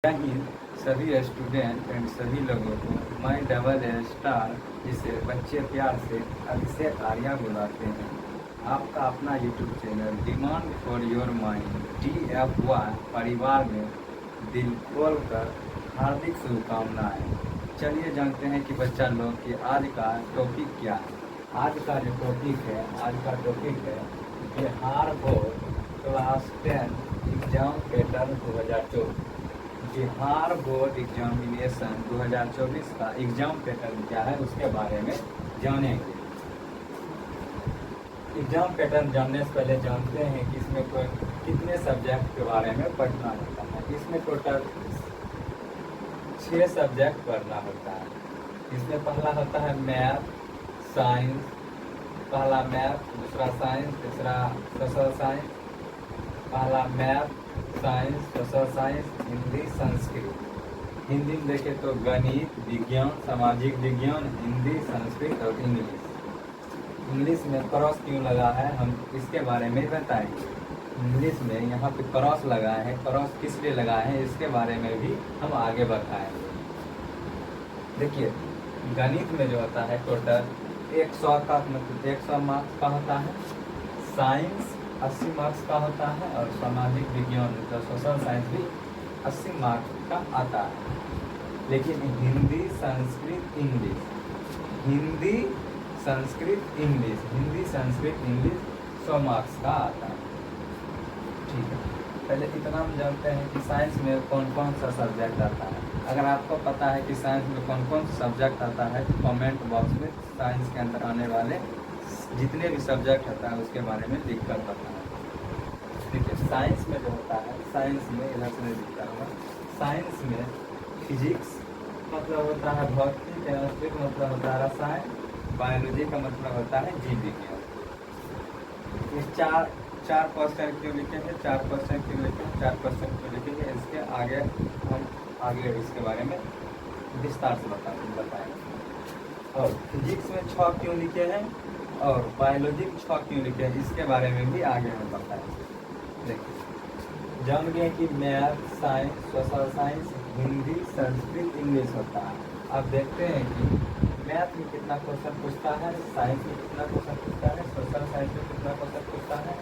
हिंद सभी student and सभी लोगों को माई डबल ए स्टार, जिसे बच्चे प्यार से अभिषेक आर्या बुलाते हैं, आपका अपना YouTube channel demand for your mind DFY परिवार में दिल खोल कर हार्दिक शुभकामनाएँ। चलिए जानते हैं कि बच्चा लोग कि आज का टॉपिक क्या है। आज का जो टॉपिक है Bihar board class 10 exam pattern 2024। Bihar board examination 2024 का एग्जाम पैटर्न क्या है उसके बारे में जानेंगे। एग्जाम पैटर्न जानने से पहले जानते हैं कि इसमें कितने सब्जेक्ट के बारे में पढ़ना होता है। इसमें टोटल 6 सब्जेक्ट पढ़ना होता है। इसमें पहला होता है मैथ, साइंस, पहला मैथ, दूसरा साइंस, तीसरा सोशल साइंस, पहला math, science, social science, Hindi, Sanskrit. Hindi में देखें तो गणित, विज्ञान, सामाजिक विज्ञान, हिंदी, संस्कृत और इंग्लिश। इंग्लिश में क्रॉस क्यों लगा है हम इसके बारे में बताएंगे। इंग्लिश में यहाँ पे क्रॉस लगा है, क्रॉस किस लिए लगा है इसके बारे में भी हम आगे बताएंगे। देखिए गणित में जो होता है टोटल 100 का मतलब 100 मार्क्स का होता है, साइंस 80 मार्क्स का होता है और सामाजिक विज्ञान तो सोशल साइंस भी 80 मार्क्स का आता है। लेकिन Hindi, Sanskrit, English, Hindi, Sanskrit, English 100 marks का आता है। ठीक है, पहले इतना हम जानते हैं कि साइंस में कौन कौन सा सब्जेक्ट आता है। अगर आपको पता है कि साइंस में कौन कौन सा सब्जेक्ट आता है तो कमेंट बॉक्स में साइंस के अंदर आने वाले जितने भी सब्जेक्ट होता है उसके बारे में लिख कर बताएं। ठीक है, साइंस में जो होता है, साइंस में इधर से लिखता हुआ, साइंस में फिजिक्स मतलब होता है भौतिकी, केमिस्ट्री का मतलब होता है रसायन, बायोलॉजी का मतलब होता है जीव विज्ञान। ये चार क्वेश्चन क्यों लिखे हैं, 4 क्वेश्चन क्यों लिखे हैं, 4 क्वेश्चन क्यों लिखे हैं इसके आगे हम आगे इसके बारे में विस्तार से बताएंगे। और फिजिक्स में 6 क्यों लिखे हैं और बायोलॉजी में 6 क्यों लिखे हैं इसके बारे में भी आगे हम बताएंगे। देखिए जान गए कि math, science, social science, Hindi, Sanskrit, English होता है। अब देखते हैं कि मैथ में कितना क्वेश्चन पूछता है, साइंस में कितना क्वेश्चन पूछता है, सोशल साइंस में कितना क्वेश्चन पूछता है,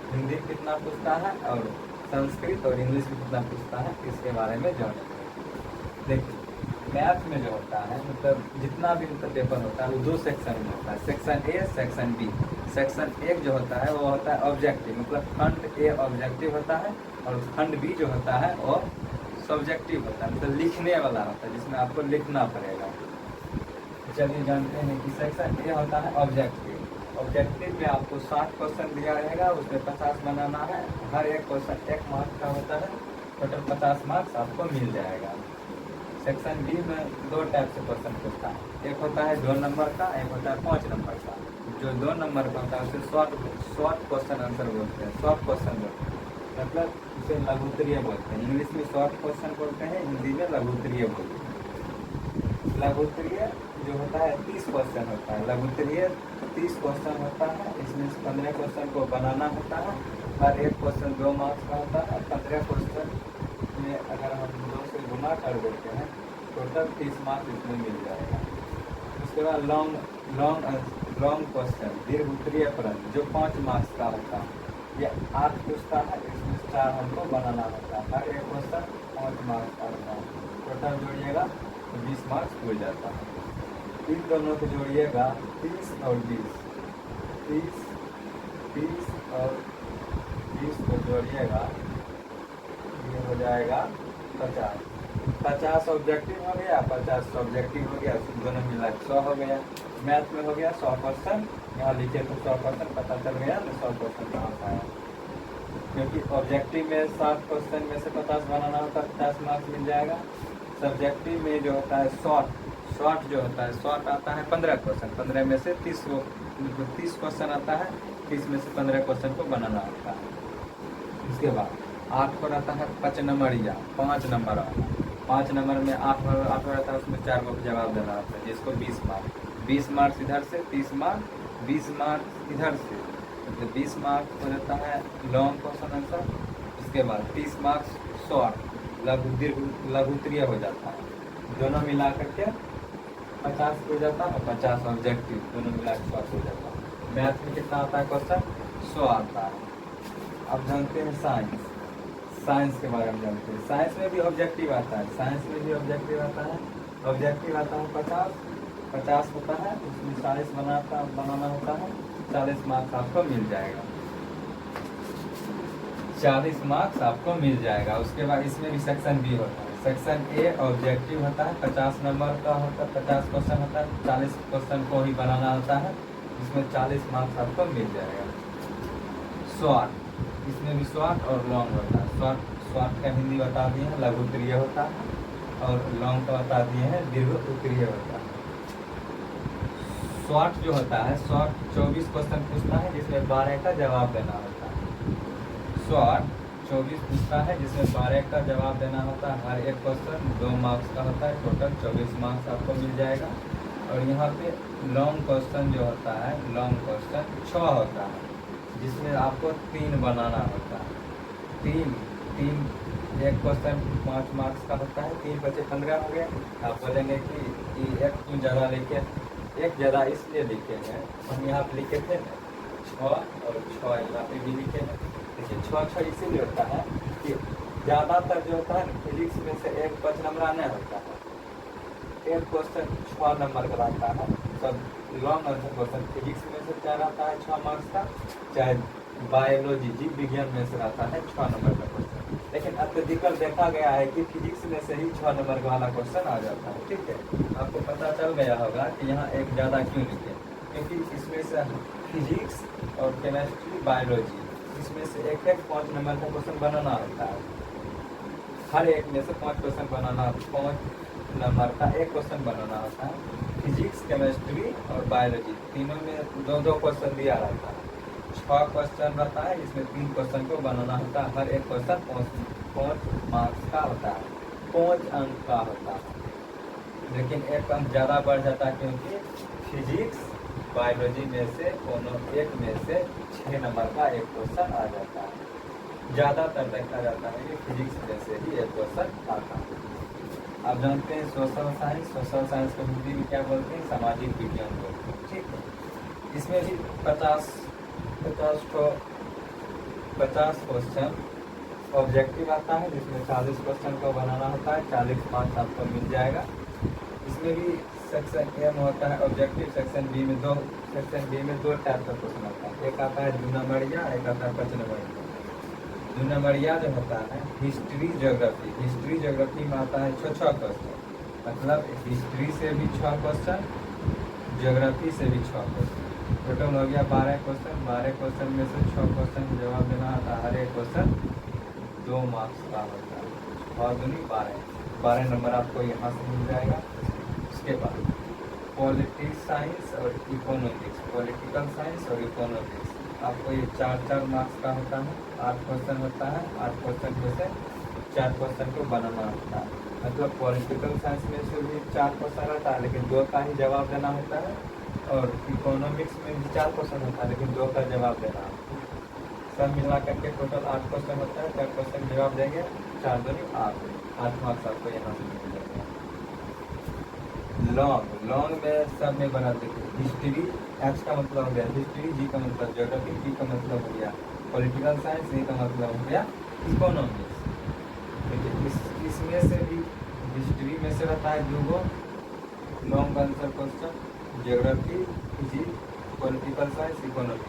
हिंदी में कितना पूछता है और संस्कृत और इंग्लिश में कितना पूछता है इसके बारे में जानेंगे। देखिए मैथ में जो होता है मतलब जितना भी मतलब पेपर होता है वो 2 सेक्शन में होता है, section A, section B. Section एक जो होता है वो होता है ऑब्जेक्टिव, मतलब खंड ए ऑब्जेक्टिव होता है और खंड बी जो होता है वो सब्जेक्टिव होता है, मतलब लिखने वाला होता है जिसमें आपको लिखना पड़ेगा। चलिए जानते हैं कि सेक्शन ए होता है ऑब्जेक्टिव। ऑब्जेक्टिव में आपको 60 क्वेश्चन दिया रहेगा, उसमें 50 बनाना है। हर एक क्वेश्चन 1 मार्क्स का होता है, टोटल 50 मार्क्स आपको मिल जाएगा। सेक्शन बी में 2 टाइप से क्वेश्चन पूछता है, एक होता है 2 नंबर का, एक होता है 5 नंबर का। जो 2 नंबर का होता है उसे शॉर्ट क्वेश्चन आंसर बोलते हैं, शॉर्ट क्वेश्चन बोलते हैं, मतलब उसे लघुत्तरीय बोलते हैं। इंग्लिश में शॉर्ट क्वेश्चन बोलते हैं, हिंदी में लघुत्तरीय बोलते हैं। लघुत्तरीय जो होता है 30 क्वेश्चन होता है, लघुत्तरीय 30 क्वेश्चन होता है। इसमें से 15 क्वेश्चन को बनाना होता है, हर एक क्वेश्चन 2 मार्क्स का होता है। 15 क्वेश्चन में अगर हम 2 से गुना कर देते हैं टोटल 30 मार्क्स इसमें मिल जाएगा। उसके बाद लॉन्ग क्वेश्चन, दीर्घ उत्तरीय प्रश्न जो 5 मार्क्स का होता है, ये 8 पूछता है, इसमें 4 हमको बनाना होता है। हर एक क्वेश्चन 5 मार्क्स का होता है, टोटल जोड़िएगा तो 20 मार्क्स हो जाता है। इन दोनों को जोड़िएगा 30 और 20, 30 और 20 को जोड़िएगा ये हो जाएगा 50 ऑब्जेक्टिव हो गया, 50 ऑब्जेक्टिव हो गया, दोनों मिला 100 हो गया। मैथ में हो गया 100 क्वेश्चन, यहाँ लिखे तो 100 क्वेश्चन पता चल गया तो 100 क्वेश्चन कहाँ से आया, क्योंकि ऑब्जेक्टिव में 60 क्वेश्चन में से 50 बनाना होता है, 50 मार्क्स मिल जाएगा। सब्जेक्टिव में जो होता है शॉर्ट जो होता है, शॉर्ट आता है 15 क्वेश्चन, 15 में से 30 क्वेश्चन आता है, 30 में से 15 क्वेश्चन को बनाना होता है। उसके बाद 8 को रहता है 5 नंबरिया, 5 नंबर वाला, 5 नंबर में 8 रहता है, उसमें 4 को जवाब देना होता है जिसको 20 मार्क्स, 20 मार्क्स इधर से, 30 मार्क्स, 20 मार्क्स इधर से, मतलब 20 मार्क्स हो जाता है लॉन्ग क्वेश्चन आंसर। उसके बाद 30 मार्क्स शॉर्ट, लघु दीर्घ लघु उत्तरीय हो जाता है। दोनों मिला करके 50 हो जाता है और 50 ऑब्जेक्टिव, दोनों मिला के 100 हो जाता है। मैथ में कितना आता है क्वेश्चन? 100 आता है। अब जानते हैं साइंस, साइंस के बारे में जानते हैं। साइंस में भी ऑब्जेक्टिव आता है, साइंस में भी ऑब्जेक्टिव आता है। ऑब्जेक्टिव आता है 50 होता है, उसमें 40 बनाना होता है। 40 मार्क्स आपको मिल जाएगा, 40 मार्क्स आपको मिल जाएगा। उसके बाद इसमें भी सेक्शन बी होता है। सेक्शन ए ऑब्जेक्टिव होता है, 50 नंबर का होता है, 50 क्वेश्चन होता है, 40 क्वेश्चन को ही बनाना होता है, इसमें 40 मार्क्स आपको मिल जाएगा। शॉर्ट, इसमें भी शॉर्ट और लॉन्ग होता है। शॉर्ट का हिंदी बता दिए हैं, लघु उत्तरीय होता है, और लॉन्ग का बता दिए हैं, दीर्घ उत्तरीय होता है। शॉर्ट जो होता है, शॉर्ट 24 क्वेश्चन पूछता है, जिसमें 12 का जवाब देना होता है। शॉर्ट 24 पूछता है, जिसमें 12 का जवाब देना होता है। हर एक क्वेश्चन 2 मार्क्स का होता है, टोटल 24 मार्क्स आपको मिल जाएगा। और यहाँ पे लॉन्ग क्वेश्चन जो होता है, लॉन्ग क्वेश्चन 6 होता है, जिसमें आपको 3 बनाना होता है। तीन एक क्वेश्चन 5 मार्क्स का होता है, 3 बचे 15 हो गए। आप बोलेंगे कि एक क्यों ज़्यादा लिखे? एक ज़्यादा इसलिए लिखे हैं, हम यहाँ पे लिखे थे 6 और 6 यहाँ पे भी लिखे हैं। देखिए 6 इसीलिए होता है कि ज़्यादातर जो होता है फिजिक्स में से एक 5 नंबर नहीं होता है, एक क्वेश्चन 6 नंबर का रहता है। सब लॉन्ग आंसर क्वेश्चन फिजिक्स में से क्या रहता है 6 मार्क्स का, चाहे बायोलॉजी जीव विज्ञान में से रहता है 6 नंबर का क्वेश्चन। लेकिन अत्यधिकतर देखा गया है कि फिजिक्स में से ही 6 नंबर वाला क्वेश्चन आ जाता है। ठीक है, आपको पता चल गया होगा कि यहाँ एक ज़्यादा क्यों लिखे, क्योंकि इसमें से फिजिक्स और केमिस्ट्री बायोलॉजी इसमें से एक 5 नंबर का क्वेश्चन बनाना होता है। हर एक में से 5 क्वेश्चन बनाना, 5 नंबर का एक क्वेश्चन बनाना होता है। फिजिक्स, केमिस्ट्री और बायोलॉजी तीनों में 2-2 क्वेश्चन दिया रहता है। 6 क्वेश्चन रहता है, इसमें 3 क्वेश्चन को बनाना होता है। हर एक क्वेश्चन 5 मार्क्स का होता है, 5 अंक का होता है। लेकिन एक अंक ज़्यादा बढ़ जाता है, क्योंकि फिजिक्स बायोलॉजी में से कोनो एक में से 6 नंबर का एक क्वेश्चन आ जाता है। ज़्यादातर देखा जाता है कि फिजिक्स में से ही एक क्वेश्चन आता है। आप जानते हैं सोशल साइंस, सोशल साइंस को हिंदी में क्या बोलते हैं? सामाजिक विज्ञान बोलते हैं। ठीक है, इसमें भी 50 क्वेश्चन ऑब्जेक्टिव आता है, जिसमें 40 क्वेश्चन को बनाना होता है, 40 मार्क्स आपको मिल जाएगा। इसमें भी सेक्शन ए में होता है ऑब्जेक्टिव, सेक्शन बी में 2 टाइप का क्वेश्चन आता है। एक आता है 2 नंबरिया, एक आता है 5 नंबरिया। 2 नंबरिया जो होता है हिस्ट्री ज्योग्राफी, हिस्ट्री ज्योग्राफी में आता है 6 क्वेश्चन, मतलब हिस्ट्री से भी 6 क्वेश्चन, ज्योग्राफी से भी 6 क्वेश्चन, टोटल हो गया 12 क्वेश्चन। 12 क्वेश्चन में से 6 क्वेश्चन का जवाब देना होता है। हर एक क्वेश्चन 2 मार्क्स का होता है, और 2 12 नंबर आपको यहाँ से मिल जाएगा। उसके बाद पॉलिटिक्स साइंस और इकोनॉमिक्स, पॉलिटिकल साइंस और इकोनॉमिक्स आपको ये 4-4 मार्क्स का होता है। 8 क्वेश्चन होता है, 8 क्वेश्चन में से 4 क्वेश्चन को बनाना होता है। मतलब पॉलिटिकल साइंस में से भी 4 क्वेश्चन रहता है, लेकिन 2 का ही जवाब देना होता है। और इकोनॉमिक्स में भी 4 क्वेश्चन होता है, लेकिन 2 का जवाब देना होता है। सब मिला करके टोटल 8 क्वेश्चन होता है, 4 क्वेश्चन जवाब देंगे, 4 दूनी 8 मार्क्स आपको यहाँ से मिल जाएगा। लॉन्ग में सब में बना देते हैं। हिस्ट्री, एच का मतलब हो गया हिस्ट्री, जी का मतलब ज्योग्राफी, टी का मतलब हो गया पॉलिटिकल साइंस, ए का मतलब हो गया इकोनॉमिक्स। देखिए इसमें से भी हिस्ट्री में से रहता है 2 long answer question, geography, physics, political science, economics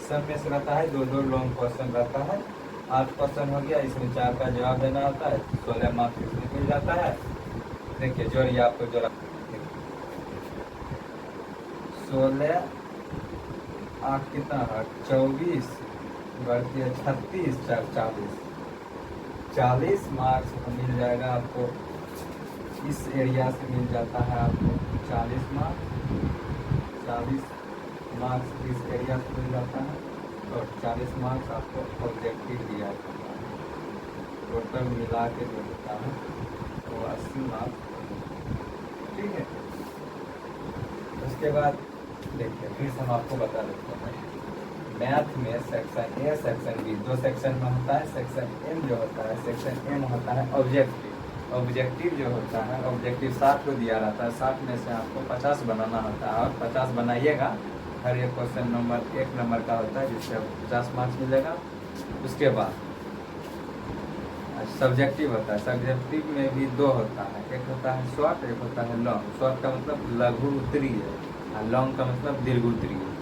सब में से रहता है 2-2 लॉन्ग क्वेश्चन रहता है। 8 क्वेश्चन हो गया, इसमें 4 का जवाब देना होता है, 16 मार्क्स इसमें मिल जाता है। देखिए जोड़िए, आपको जोड़ा 16 8 कितना है 24 बढ़ती है 36 4 40 मार्क्स मिल जाएगा आपको। इस एरिया से मिल जाता है आपको 40 मार्क्स इस एरिया से मिल जाता है, और 40 मार्क्स आपको ऑब्जेक्टिव दिया जाता है। टोटल मिला के जो होता है वो 80 मार्क्स। ठीक है, उसके बाद देखिए फिर हम आपको बता देते हैं मैथ में सेक्शन ए सेक्शन बी दो सेक्शन में होता है। सेक्शन एम जो होता है, सेक्शन एम होता है ऑब्जेक्टिव। ऑब्जेक्टिव जो होता है, ऑब्जेक्टिव 60 को दिया रहता है, 60 में से आपको 50 बनाना होता है, और 50 बनाइएगा। हर एक क्वेश्चन नंबर 1 नंबर का होता है, जिससे 50 मार्क्स मिलेगा। उसके बाद सब्जेक्टिव होता है। सब्जेक्टिव में भी दो होता है, एक होता है शॉर्ट, एक होता है लॉन्ग। शॉर्ट का मतलब लघु उत्तरीय और लॉन्ग का मतलब दीर्घ उत्तरीय।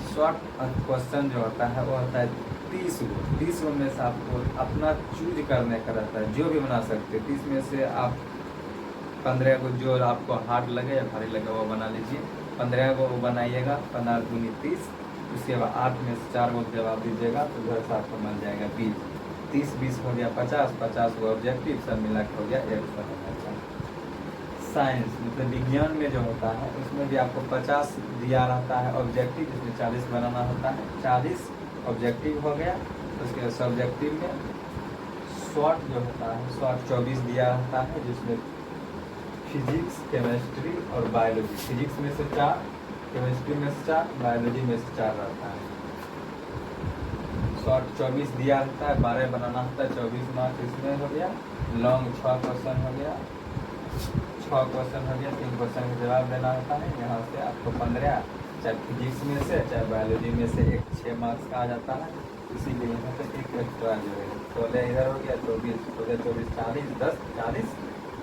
शॉर्ट क्वेश्चन जो होता है वो होता है 30 गो। 30 गो में से आपको अपना चूज करने का रहता है, जो भी बना सकते हैं। 30 में से आप 15 को जो आपको हार्ड लगे या भारी लगे वो बना लीजिए। 15 को वो बनाइएगा, 15 दूनी 30। उसके बाद 8 में से 4 को जवाब दीजिएगा तो घर से आपको मिल जाएगा 20। 30-20 हो गया 50, 50 को ऑब्जेक्टिव, सब मिला के हो गया 100। साइंस मतलब विज्ञान में जो होता है उसमें भी आपको 50 दिया रहता है ऑब्जेक्टिव, जिसमें 40 बनाना होता है। 40 ऑब्जेक्टिव हो गया। उसके बाद सब्जेक्टिव में शॉर्ट जो होता है, शॉर्ट 24 दिया रहता है, जिसमें फिजिक्स, केमिस्ट्री और बायोलॉजी। फिजिक्स में से 4, केमिस्ट्री में से 4, बायोलॉजी में से 4 रहता है। शॉर्ट 24 दिया रहता है, 12 बनाना होता है, 24 मार्क्स इसमें हो गया। लॉन्ग 6 क्वेश्चन हो गया, 6 क्वेश्चन हो गया, 3 क्वेश्चन का जवाब देना होता है। यहाँ से आपको 15, चाहे फिजिक्स में से चाहे बायोलॉजी में से एक 6 मार्क्स का आ जाता है। इसीलिए यहाँ पे एक एक्स्ट्रा जो है 16 इधर हो गया, 24, 16, 24, 40, 10, 40,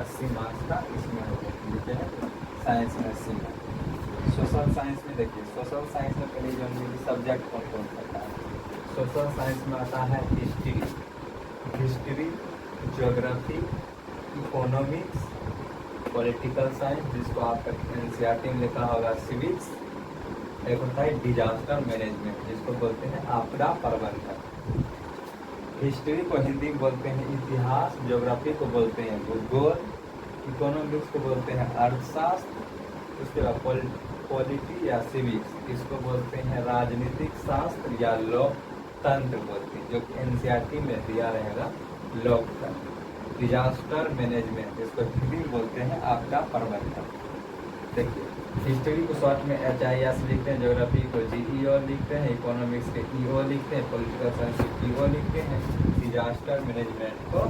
80 मार्क्स का इसमें हो गया। लिखे हैं साइंस में 80 मार्क्स। सोशल साइंस में देखिए, सोशल साइंस में पहले जो सब्जेक्ट कौन कौन सा है। सोशल साइंस में आता है history, geography, economics, political science, जिसको आपका एनसीईआरटी में लिखा होगा सिविक्स। एक होता है डिजास्टर मैनेजमेंट, जिसको बोलते हैं आपदा प्रबंधन। हिस्ट्री को हिंदी में बोलते हैं इतिहास, ज्योग्राफी को बोलते हैं भूगोल, इकोनॉमिक्स को बोलते हैं अर्थशास्त्र। उसके बाद पॉलिटी या सिविक्स, इसको बोलते हैं राजनीतिक शास्त्र या लोकतंत्र बोलते हैं, जो कि एनसीईआरटी में दिया रहेगा लोकतंत्र। डिजास्टर मैनेजमेंट, इसको हिंदी में बोलते हैं आपदा प्रबंधन। देखिए, हिस्ट्री को शॉर्ट में HIS लिखते हैं, ज्योग्राफी को GEO लिखते हैं, इकोनॉमिक्स के EO लिखते हैं, पॉलिटिकल साइंस को PO लिखते हैं, डिजास्टर मैनेजमेंट को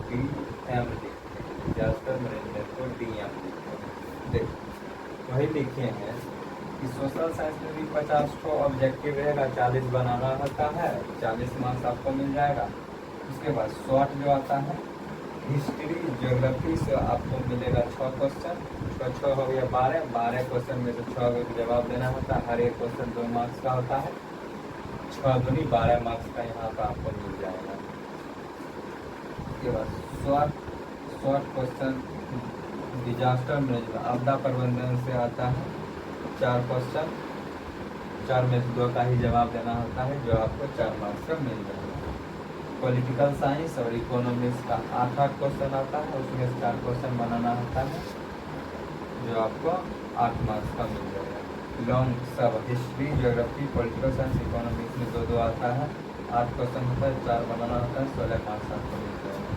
DM लिखते हैं, डिजास्टर मैनेजमेंट को DM लिखते हैं। देखिए, वही लिखे हैं कि सोशल साइंस में भी 50 को ऑब्जेक्टिव रहेगा, 40 बनाना होता है, 40 मार्क्स आपको मिल जाएगा। उसके बाद शॉर्ट जो आता है हिस्ट्री, ज्योग्राफी से आपको मिलेगा 6 क्वेश्चन, उसका 6 हो गया 12 क्वेश्चन में से 6 को जवाब देना होता है। हर एक क्वेश्चन 2 मार्क्स का होता है, 6 दूनी 12 मार्क्स का यहाँ पर आपको मिल जाएगा। उसके बाद शॉर्ट क्वेश्चन डिजास्टर मैनेजमेंट, आपदा प्रबंधन से आता है 4 क्वेश्चन, 4 में से 2 का ही जवाब देना होता है, जो आपको 4 मार्क्स का मिल जाएगा। पॉलिटिकल साइंस और इकोनॉमिक्स का 8 क्वेश्चन आता है, उसमें से 4 क्वेश्चन बनाना होता है, जो आपको 8 मार्क्स का मिल जाएगा। लॉन्ग सब history, geography, political science, economics में 2-2 आता है, 8 क्वेश्चन होता है, 4 बनाना होता है, 16 मार्क्स आपको मिल जाएगा।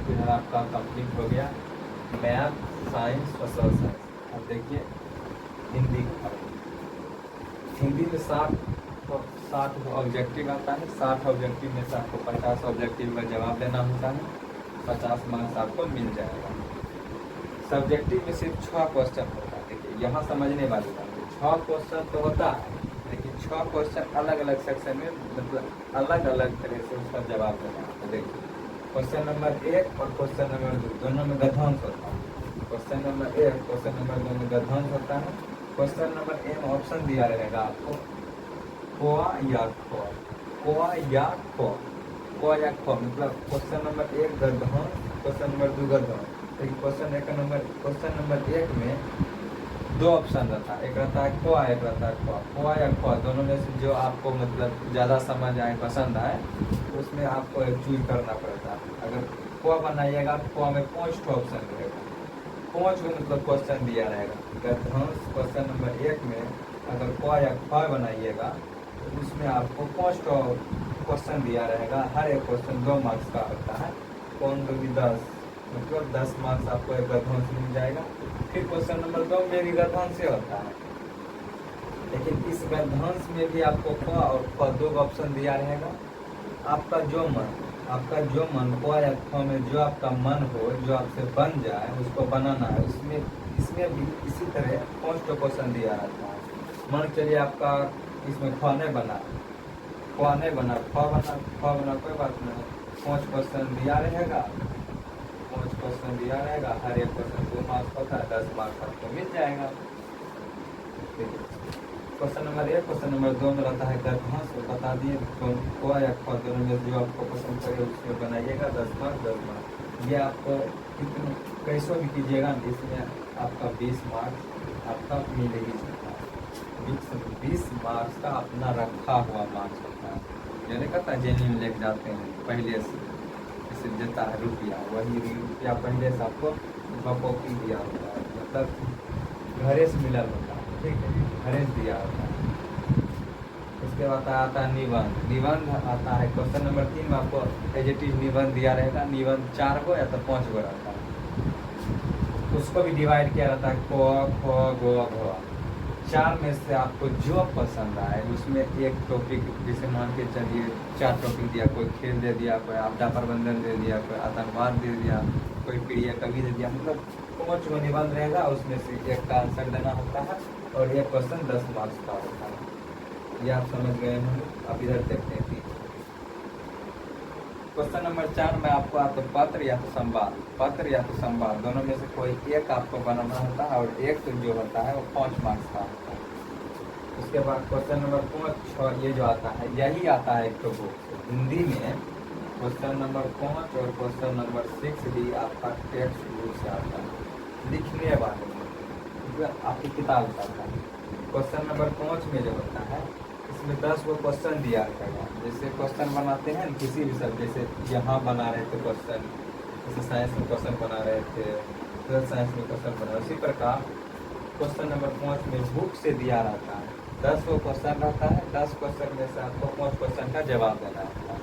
फिर आपका कंप्लीट हो गया मैथ, साइंस, सोशल साइंस। अब देखिए हिंदी का, हिंदी में 60 ऑब्जेक्टिव आता है। 60 ऑब्जेक्टिव में से आपको 50 ऑब्जेक्टिव का जवाब देना होता है, 50 मार्क्स आपको मिल जाएगा। सब्जेक्टिव में सिर्फ 6 क्वेश्चन होता है। देखिए, यहाँ समझने वाली बात है, 6 क्वेश्चन तो होता है, लेकिन 6 क्वेश्चन अलग अलग सेक्शन में, मतलब अलग अलग तरह से उसका जवाब देना है। तो देखिए, क्वेश्चन नंबर 1 और क्वेश्चन नंबर 2 दोनों में गद्यांश होता है। क्वेश्चन नंबर 1, क्वेश्चन नंबर 2 में गद्यांश होता है। क्वेश्चन नंबर 1 में ऑप्शन दिया रहेगा आपको कोआ या खो, कोआ या खो, कोआ या खो, मतलब क्वेश्चन नंबर 1 गद्यांश, क्वेश्चन नंबर 2 गद्यांश। लेकिन क्वेश्चन नंबर 1 में 2 ऑप्शन रहता है, एक रहता है कोआ, एक रहता है खो। कोआ या खो दोनों में से जो आपको मतलब ज़्यादा समझ आए, पसंद आए, उसमें आपको एक चूज करना पड़ता है। अगर कोआ बनाइएगा तो कोआ में 5 ऑप्शन रहेगा, 5 मतलब क्वेश्चन दिया रहेगा। गद्यांश क्वेश्चन नंबर 1 में अगर कोआ या खो बनाइएगा तो उसमें आपको 5 क्वेश्चन दिया रहेगा, हर एक क्वेश्चन 2 मार्क्स का होता है, 5 दूनी 10, मतलब 10 मार्क्स आपको एक गद्यांश मिल जाएगा। फिर क्वेश्चन नंबर 2 में भी गद्यांश से होता है, लेकिन इस गद्यांश में भी आपको क और ख दो ऑप्शन दिया रहेगा। आपका जो मन क या ख में जो आपका मन हो, जो आपसे बन जाए उसको बनाना है। इसमें भी इसी तरह 5 क्वेश्चन दिया रहता है। मान चलिए आपका इसमें ख नहीं बना, ख बना कोई बात नहीं, 5 क्वेश्चन दिया रहेगा। 5 क्वेश्चन दिया रहेगा, हर एक क्वेश्चन 2 मार्क्स होता है, 10 मार्क्स आपको मिल जाएगा। क्वेश्चन नंबर 1, क्वेश्चन नंबर 2 में रहता है गद्यांश, बता दिए क या ख दोनों में जो आपको पसंद करे उसमें बनाइएगा, 10 मार्क्स। ये आपको कैसो भी कीजिएगा, इसमें आपका 20 मार्क्स आपका मिल ही सकता है। 20 मार्क्स का अपना रखा हुआ मार्क्स होता है। यानी कहता है जेन्युइन लेके जाते हैं पहले से, जैसे देता है रुपया, वही रुपया पहले से आपको बकौती दिया होता है, मतलब घरे से मिला होता है। ठीक है, घरे से दिया होता है। उसके बाद आता है निबंध आता है। क्वेश्चन नंबर 3 में आपको एडजेक्टिव निबंध दिया रहेगा। निबंध 4 गो या तो 5 गो रहता है। उसको भी डिवाइड किया रहता है क, ख, ग, घ। 4 में से आपको जो पसंद आए उसमें एक टॉपिक, जैसे मान के चलिए 4 टॉपिक दिया, कोई खेल दे दिया, कोई आपदा प्रबंधन दे दिया, कोई आतंकवाद दे दिया, कोई प्रिय कवि दे दिया, मतलब 5 गो निबंध रहेगा। उसमें से एक का आंसर देना होता है और एक क्वेश्चन 10 मार्क्स का होता है। ये आप समझ गए हैं। अब इधर देखते हैं कि क्वेश्चन नंबर 4 में आपको आता है पत्र या तो संवाद, दोनों में से कोई एक आपको बनाना होता है और एक जो होता है वो 5 मार्क्स का होता है। उसके बाद क्वेश्चन नंबर 5, 6 ये जो आता है यही आता है एक तो बुक हिंदी में। क्वेश्चन नंबर 5 और क्वेश्चन नंबर 6 भी आपका टेक्स्ट बुक से आता है, लिखने वाले में आपकी किताब से आता है। क्वेश्चन नंबर 5 में जो होता है इसमें 10 गो क्वेश्चन दिया रहेगा। जैसे क्वेश्चन बनाते हैं किसी भी सब्जेक्ट, जैसे यहाँ बना रहे थे क्वेश्चन, जैसे साइंस में क्वेश्चन बना रहे थे, ट्वेल्थ साइंस में क्वेश्चन बना, उसी प्रकार क्वेश्चन नंबर 5 में बुक से दिया रहता है। 10 गो क्वेश्चन रहता है। 10 क्वेश्चन में से आपको 5 क्वेश्चन का जवाब देना होता है।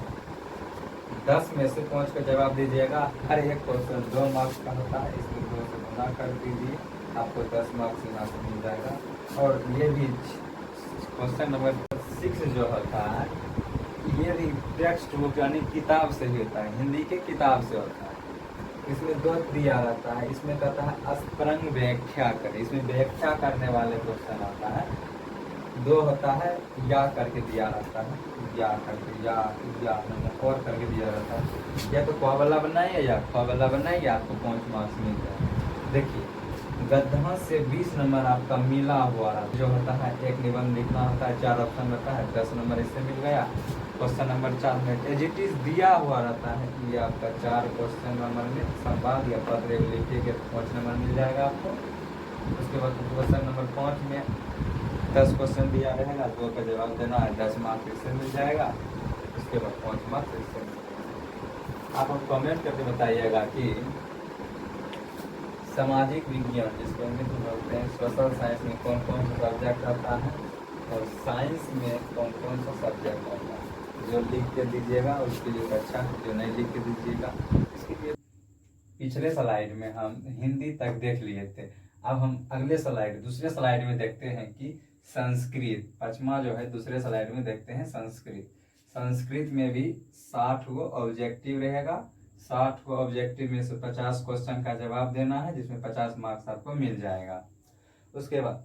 10 में से 5 का जवाब दीजिएगा। हर एक क्वेश्चन 2 मार्क्स का होता है, इसमें 2 से गुना कर दीजिए, आपको 10 मार्क्स यहाँ से मिल जाएगा। और ये भी क्वेश्चन नंबर 6 जो होता है ये भी टेक्स्ट बुक यानी किताब से ही होता है, हिंदी के किताब से होता है। इसमें 2 दिया रहता है। इसमें कहता है स्पष्ट व्याख्या करें, इसमें व्याख्या करने वाले क्वेश्चन आता है। 2 होता है या करके दिया रहता है, या करके या और करके दिया रहता है। या तो क वाला बनाइए या ख वाला बनाइए, आपको 5 मार्क्स मिल जाए। देखिए गद्यांश से 20 नंबर आपका मिला हुआ रहता जो होता है। एक निबंध लिखना होता है, 4 ऑप्शन रहता है, 10 नंबर इससे मिल गया। क्वेश्चन नंबर 4 में एडजेक्टिव दिया हुआ रहता है, ये आपका 4 क्वेश्चन नंबर में संवाद या पत्र लिखिए 5 नंबर मिल जाएगा आपको। उसके बाद क्वेश्चन नंबर 5 में 10 क्वेश्चन दिया रहेगा, 2 का जवाब देना है, 10 मार्क्स इससे मिल जाएगा। उसके बाद 5 मार्क्स इससे मिल जाएगा। आप हम कमेंट करके बताइएगा कि सामाजिक विज्ञान जिसको इंग्लिश में बोलते हैं सोशल साइंस में कौन कौन सा सब्जेक्ट आता है और साइंस में कौन कौन सा सब्जेक्ट आता है। जो लिख के दीजिएगा उसके लिए अच्छा, जो नहीं लिख के दीजिएगा इसके लिए। पिछले स्लाइड में हम हिंदी तक देख लिए थे। अब हम अगले स्लाइड दूसरे स्लाइड में देखते हैं कि संस्कृत, 5वां जो है दूसरे स्लाइड में देखते हैं संस्कृत। संस्कृत में भी 60 गो ऑब्जेक्टिव रहेगा। 60 को ऑब्जेक्टिव में से 50 क्वेश्चन का जवाब देना है, जिसमें 50 मार्क्स आपको मिल जाएगा। उसके बाद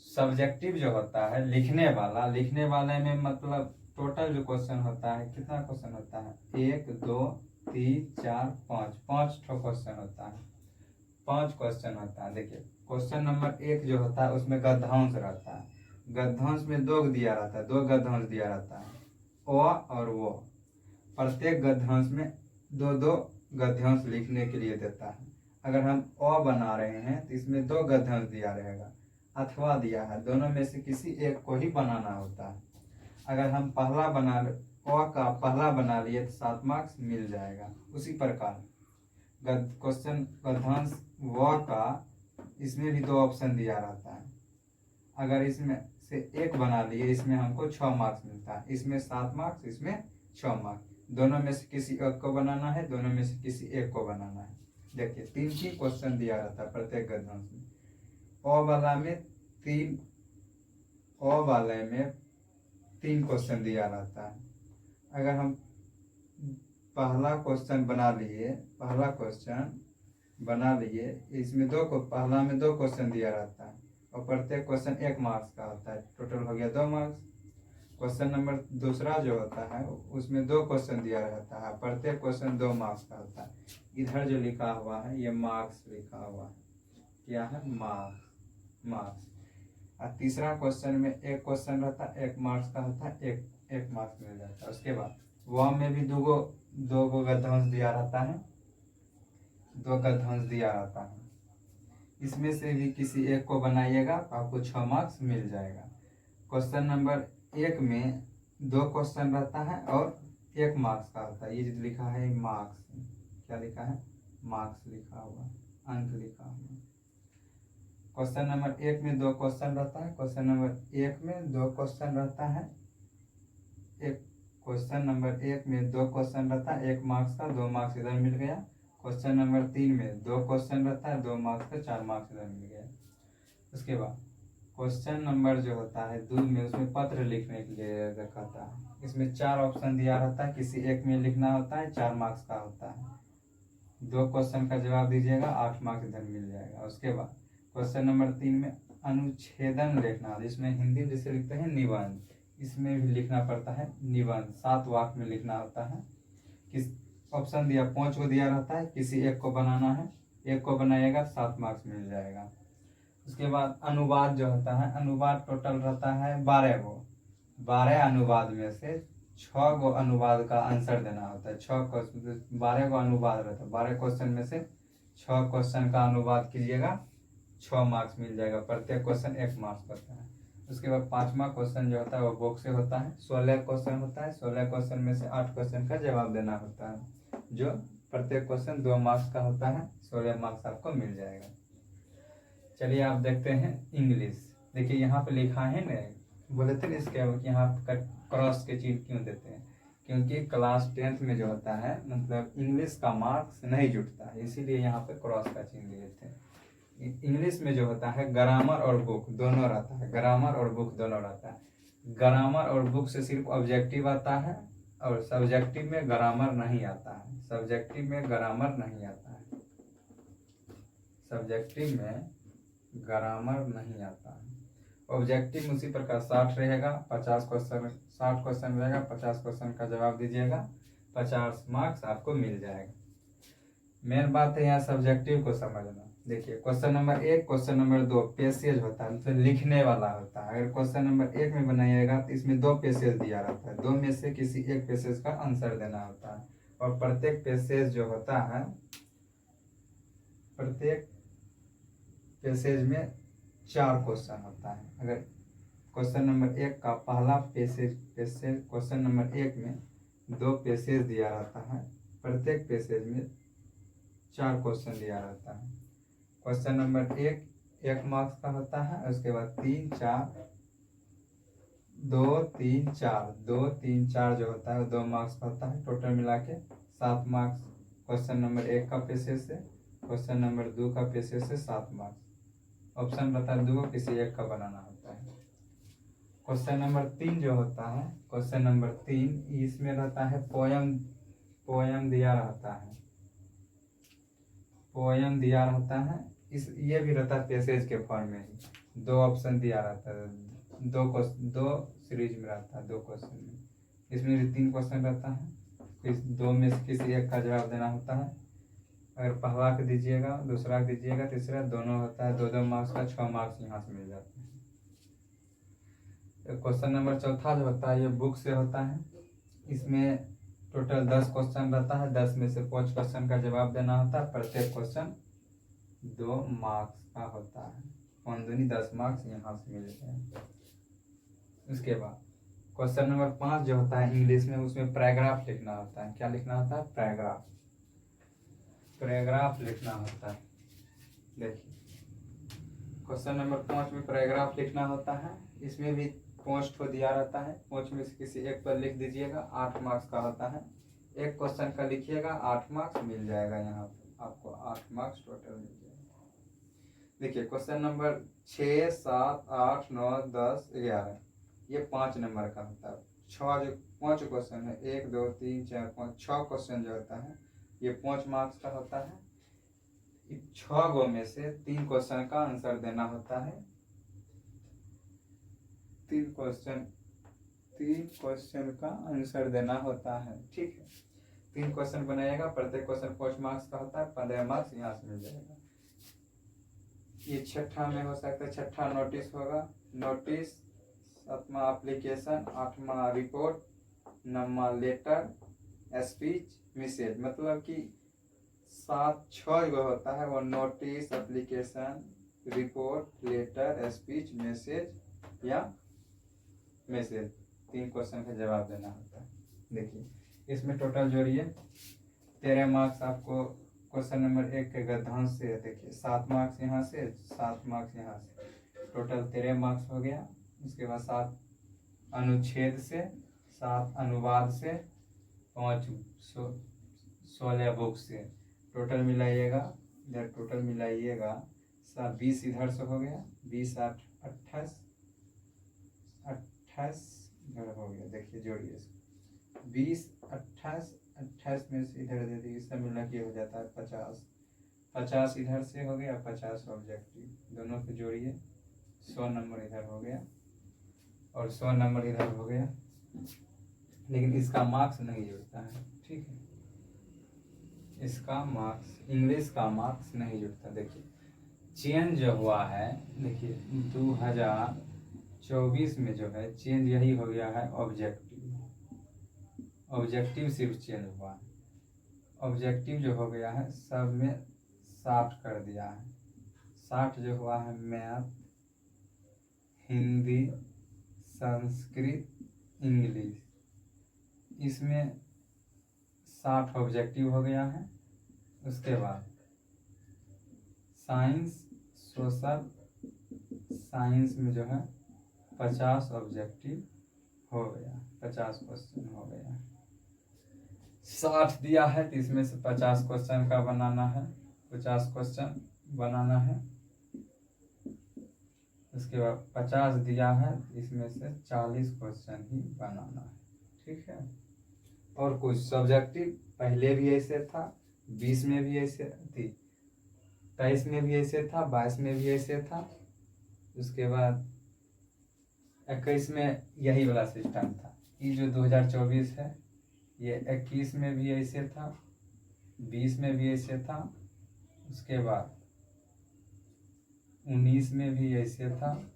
सब्जेक्टिव जो होता है लिखने वाले में मतलब टोटल जो क्वेश्चन होता है, कितना क्वेश्चन होता है, 1 2 3 4 5, 5 क्वेश्चन होता है। 5 क्वेश्चन होता है। देखिए क्वेश्चन नंबर 1 जो होता है उसमें गद्यांश रहता है। गद्यांश में 2 दिया रहता है, 2 गद्यांश दिया रहता है, ओ और वो। प्रत्येक गद्यांश में 2 गद्यांश लिखने के लिए देता है। अगर हम अ बना रहे हैं तो इसमें 2 गद्यांश दिया रहेगा, अथवा दिया है, दोनों में से किसी एक को ही बनाना होता है। अगर हम पहला बना अ का पहला बना लिए तो 7 मार्क्स मिल जाएगा। उसी प्रकार क्वेश्चन गद्यांश व का इसमें भी 2 ऑप्शन दिया रहता है। अगर इसमें से एक बना लिए इसमें हमको 6 मार्क्स मिलता है, इसमें 7 मार्क्स, इसमें 6 मार्क्स। दोनों में से किसी एक को बनाना है, दोनों में से किसी एक को बनाना है। देखिए 3 क्वेश्चन दिया रहता है प्रत्येक गद्यांश में। अ वाला में 3 ओ वाले में 3 क्वेश्चन दिया रहता है। अगर हम पहला क्वेश्चन बना लिए इसमें पहला में 2 क्वेश्चन दिया रहता है और प्रत्येक क्वेश्चन 1 मार्क्स का होता है, टोटल हो गया 2 मार्क्स। क्वेश्चन नंबर दूसरा जो होता है उसमें 2 क्वेश्चन दिया रहता है, प्रत्येक क्वेश्चन 2 मार्क्स का होता है। इधर जो लिखा हुआ है ये मार्क्स लिखा हुआ है, क्या है? मार्क्स। और तीसरा क्वेश्चन में 1 क्वेश्चन रहता है, 1 मार्क्स का होता है, एक मार्क्स मिल जाता है। उसके बाद वह में भी दो गो गद्यांश दिया रहता है, 2 गद्यांश दिया रहता है। इसमें से भी किसी एक को बनाइएगा तो आपको 6 मार्क्स मिल जाएगा। क्वेश्चन नंबर 1 में 2 क्वेश्चन रहता है और 1 मार्क्स का होता है। ये जो लिखा है मार्क्स, क्या लिखा है? मार्क्स लिखा हुआ, अंक लिखा हुआ। क्वेश्चन नंबर 1 में 2 क्वेश्चन रहता है, क्वेश्चन नंबर 1 में 2 क्वेश्चन रहता है, क्वेश्चन नंबर 1 में 2 क्वेश्चन रहता है, 1 मार्क्स का, 2 मार्क्स इधर मिल गया। क्वेश्चन नंबर 3 में 2 क्वेश्चन रहता है, 2 मार्क्स का, 4 मार्क्स इधर मिल गया। उसके बाद क्वेश्चन नंबर जो होता है 2 में उसमें पत्र लिखने के लिए कहता है। इसमें 4 ऑप्शन दिया रहता है, किसी एक में लिखना होता है, 4 मार्क्स का होता है। 2 क्वेश्चन का जवाब दीजिएगा, 8 मार्क्स इधर मिल जाएगा। उसके बाद क्वेश्चन नंबर 3 में अनुच्छेदन लिखना, जिसमें हिंदी जिसे लिखते हैं निबंध, इसमें भी लिखना पड़ता है निबंध, 7 वाक्य में लिखना होता है। किस ऑप्शन दिया? 5 को दिया रहता है, किसी एक को बनाना है, 1 को बनाइएगा 7 मार्क्स मिल जाएगा। उसके बाद अनुवाद जो होता है, अनुवाद टोटल रहता है 12 गो। 12 अनुवाद में से 6 गो अनुवाद का आंसर देना होता है। 12 गो अनुवाद रहता है, 12 क्वेश्चन में से 6 क्वेश्चन का अनुवाद कीजिएगा, 6 मार्क्स मिल जाएगा। प्रत्येक क्वेश्चन 1 मार्क्स करता है। उसके बाद 5वां क्वेश्चन जो होता है वो बुक से होता है, 16 क्वेश्चन होता है। 16 क्वेश्चन में से 8 क्वेश्चन का जवाब देना होता है, जो प्रत्येक क्वेश्चन 2 मार्क्स का होता है, 16 मार्क्स आपको मिल जाएगा। चलिए आप देखते हैं इंग्लिश। देखिए यहाँ पे लिखा है ना, बोले थे ना इसके यहाँ क्रॉस के चिन्ह क्यों देते हैं? क्योंकि क्लास 10th में जो होता है मतलब इंग्लिश का मार्क्स नहीं जुटता है, इसीलिए यहाँ पे क्रॉस का चिन्ह दिए थे। इंग्लिश में जो होता है ग्रामर और बुक दोनों रहता है, ग्रामर और बुक दोनों रहता है। ग्रामर और बुक से सिर्फ ऑब्जेक्टिव आता है और सब्जेक्टिव में ग्रामर नहीं आता है, सब्जेक्टिव में ग्रामर नहीं आता है, सब्जेक्टिव में ग्रामर नहीं आता है। ऑब्जेक्टिव में उसी प्रकार 60 रहेगा, 50 क्वेश्चन, 60 क्वेश्चन रहेगा, 50 क्वेश्चन का जवाब दीजिएगा, 50 मार्क्स आपको मिल जाएगा। मेन बात है यहाँ सब्जेक्टिव को समझना। देखिए question number 1, question number 2 passage होता है, मतलब लिखने वाला होता है। अगर क्वेश्चन नंबर 1 में बनाइएगा तो इसमें 2 पैसेज दिया रहता है, 2 में से किसी एक पैसेज का आंसर देना होता है। और प्रत्येक पैसेज जो होता है, प्रत्येक पैसेज में 4 क्वेश्चन होता है। अगर क्वेश्चन नंबर 1 का पहला पैसेज क्वेश्चन नंबर 1 में 2 पैसेज दिया रहता है, प्रत्येक पैसेज में 4 क्वेश्चन दिया रहता है। क्वेश्चन नंबर 1 मार्क्स का होता है, उसके बाद 3, 4, 2, 3, 4, 2, 3, 4 जो होता है 2 मार्क्स का होता है। टोटल मिला के 7 मार्क्स क्वेश्चन नंबर 1 का पैसेज से, क्वेश्चन नंबर 2 का पैसेज से 7 मार्क्स। ऑप्शन रहता है 2, किसी एक का बनाना होता है। क्वेश्चन नंबर 3 जो होता है, क्वेश्चन नंबर 3 इसमें रहता है पोयम दिया रहता है, पोयम दिया रहता है। ये भी रहता है पैसेज के फॉर्म में ही, 2 ऑप्शन दिया रहता है, 2 सीरीज में रहता है, 2 क्वेश्चन में। इसमें भी 3 क्वेश्चन रहता है, इस 2 में से किसी एक का जवाब देना होता है। अगर पहला का दीजिएगा, दूसरा का दीजिएगा, तीसरा दोनों होता है 2-2 मार्क्स का, 6 मार्क्स यहाँ से मिल जाते हैं। क्वेश्चन नंबर 4 जो होता है ये बुक से होता है। इसमें टोटल 10 क्वेश्चन रहता है, 10 में से 5 क्वेश्चन का जवाब देना होता है। प्रत्येक क्वेश्चन 2 मार्क्स का होता है, 5 दूनी 10 मार्क्स यहाँ से मिलते हैं। उसके बाद क्वेश्चन नंबर 5 जो होता है इंग्लिश में, उसमें पैराग्राफ लिखना होता है। क्या लिखना होता है? पैराग्राफ लिखना होता है। देखिए क्वेश्चन नंबर 5 में पैराग्राफ लिखना होता है। इसमें भी 5 को दिया रहता है, 5 में से किसी एक पर लिख दीजिएगा, 8 मार्क्स का होता है। 1 क्वेश्चन का लिखिएगा, 8 मार्क्स मिल जाएगा। यहाँ पे आपको 8 मार्क्स टोटल मिल जाएगा। देखिए क्वेश्चन नंबर 6, 7, 8, 9, 10, 11 ये 5 नंबर का होता है। 5 क्वेश्चन है, 1, 2, 3, 4, 5, 6 क्वेश्चन जो होता है ये 5 मार्क्स का होता है। 6 गो में से 3 क्वेश्चन का आंसर देना होता है। 3 क्वेश्चन का आंसर देना होता है, ठीक है। 3 क्वेश्चन बनाएगा, प्रत्येक क्वेश्चन 5 मार्क्स का होता है, 15 मार्क्स यहाँ से मिल जाएगा। ये छठा में हो सकता है, छठा नोटिस होगा, नोटिस। 7वां एप्लीकेशन, 8वां रिपोर्ट, 9वां लेटर, स्पीच, मैसेज। मतलब कि 6 जो होता है वो notice, application, report, letter, speech, message या मैसेज। 3 क्वेश्चन का जवाब देना होता है। देखिए इसमें टोटल जोड़िए, 13 मार्क्स आपको क्वेश्चन नंबर 1 के गद्यांश से। देखिए 7 मार्क्स यहाँ से, 7 मार्क्स यहाँ से, टोटल 13 मार्क्स हो गया। उसके बाद 7 अनुच्छेद से, 7 अनुवाद से, 5 16 बुक से। टोटल मिलाइएगा, इधर टोटल मिलाइएगा 20 इधर से हो गया, 20 8 28 इधर हो गया। देखिए जोड़िए 20 28 में से इधर दे दीजिए, सब मिला के हो जाता है 50 इधर से हो गया, 50 ऑब्जेक्टिव। दोनों को जोड़िए, 100 नंबर इधर हो गया और 100 नंबर इधर हो गया। लेकिन इसका मार्क्स नहीं जुड़ता है, ठीक है। इसका मार्क्स, इंग्लिश का मार्क्स नहीं जुड़ता। देखिए चेंज जो हुआ है, देखिए 2024 में जो है चेंज यही हो गया है, ऑब्जेक्टिव सिर्फ चेंज हुआ है। ऑब्जेक्टिव जो हो गया है सब में 60 कर दिया है। 60 जो हुआ है मैथ, हिंदी, संस्कृत, इंग्लिश, इसमें 60 ऑब्जेक्टिव हो गया है। उसके बाद साइंस, सोशल साइंस में जो है 50 ऑब्जेक्टिव हो गया, 50 क्वेश्चन हो गया। 60 दिया है तो इसमें से 50 क्वेश्चन का बनाना है, 50 क्वेश्चन बनाना है। उसके बाद 50 दिया है, इसमें से 40 क्वेश्चन ही बनाना है, ठीक है। और कुछ सब्जेक्टिव पहले भी ऐसे था, 20 में भी ऐसे थी, 23 में भी ऐसे था, 22 में भी ऐसे था। उसके बाद 21 में यही वाला सिस्टम था। ये जो 2024 है ये 21 में भी ऐसे था, 20 में भी ऐसे था। उसके बाद 19 में भी ऐसे था।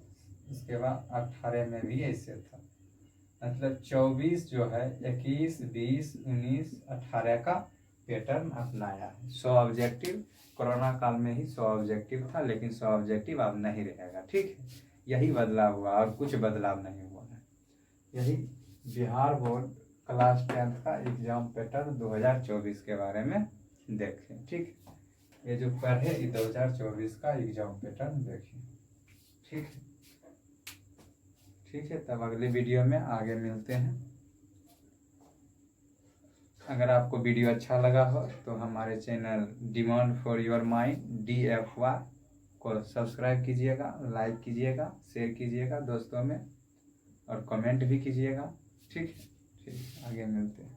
उसके बाद 18 में भी ऐसे था। मतलब 24 जो है 21, 20, 19, 18 का पैटर्न अपनाया है। 100 ऑब्जेक्टिव, कोरोना काल में ही 100 ऑब्जेक्टिव था, लेकिन 100 ऑब्जेक्टिव अब नहीं रहेगा, ठीक है। यही बदलाव हुआ और कुछ बदलाव नहीं हुआ है। यही बिहार बोर्ड क्लास 10th का एग्जाम पैटर्न 2024 के बारे में देखें, ठीक। ये जो पढ़े ये 2024 का एग्जाम पैटर्न देखें, ठीक है। ठीक है, तब अगले वीडियो में आगे मिलते हैं। अगर आपको वीडियो अच्छा लगा हो तो हमारे channel demand for your mind DFY को सब्सक्राइब कीजिएगा, लाइक कीजिएगा, शेयर कीजिएगा दोस्तों में और कमेंट भी कीजिएगा, ठीक है। ठीक, आगे मिलते हैं।